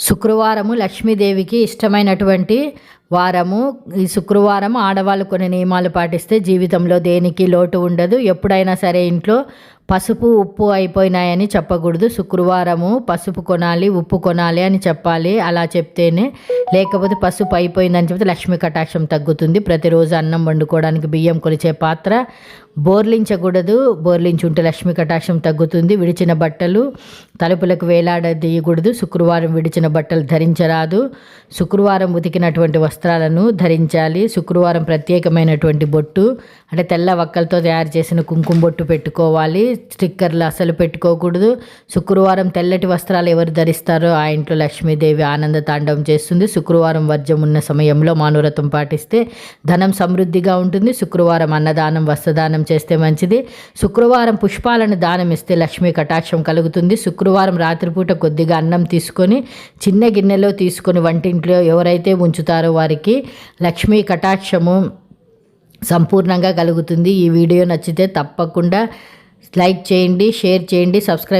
శుక్రవారము లక్ష్మీదేవికి ఇష్టమైనటువంటి వారము. ఈ శుక్రవారం ఆడవాళ్ళు కొన్ని నియమాలు పాటిస్తే జీవితంలో దేనికి లోటు ఉండదు. ఎప్పుడైనా సరే ఇంట్లో పసుపు ఉప్పు అయిపోయినాయని చెప్పకూడదు. శుక్రవారము పసుపు కొనాలి, ఉప్పు కొనాలి అని చెప్పాలి. అలా చెప్తేనే, లేకపోతే పసుపు అయిపోయిందని చెప్తే లక్ష్మీ కటాక్షం తగ్గుతుంది. ప్రతిరోజు అన్నం వండుకోవడానికి బియ్యం కొలిచే పాత్ర బోర్లించకూడదు. బోర్లించుంటే లక్ష్మీ కటాక్షం తగ్గుతుంది. విడిచిన బట్టలు తలుపులకు వేలాడదీయకూడదు. శుక్రవారం విడిచిన బట్టలు ధరించరాదు. శుక్రవారం ఉతికినటువంటి వస్త్రాలను ధరించాలి. శుక్రవారం ప్రత్యేకమైనటువంటి బొట్టు అంటే తెల్ల వక్కలతో తయారు చేసిన కుంకుమ బొట్టు పెట్టుకోవాలి. స్టిక్కర్లు అసలు పెట్టుకోకూడదు. శుక్రవారం తెల్లటి వస్త్రాలు ఎవరు ధరిస్తారో ఆ ఇంట్లో లక్ష్మీదేవి ఆనంద తాండవం చేస్తుంది. శుక్రవారం వర్జం ఉన్న సమయంలో మానువ్రతం పాటిస్తే ధనం సమృద్ధిగా ఉంటుంది. శుక్రవారం అన్నదానం వస్త్రదానం చేస్తే మంచిది. శుక్రవారం పుష్పాలను దానం ఇస్తే లక్ష్మీ కటాక్షం కలుగుతుంది. శుక్రవారం రాత్రిపూట కొద్దిగా అన్నం తీసుకొని చిన్న గిన్నెలో తీసుకొని వంటింట్లో ఎవరైతే ఉంచుతారో వారికి లక్ష్మీ కటాక్షము సంపూర్ణంగా కలుగుతుంది. ఈ వీడియో నచ్చితే తప్పకుండా లైక్ చేయండి, షేర్ చేయండి, సబ్స్క్రైబ్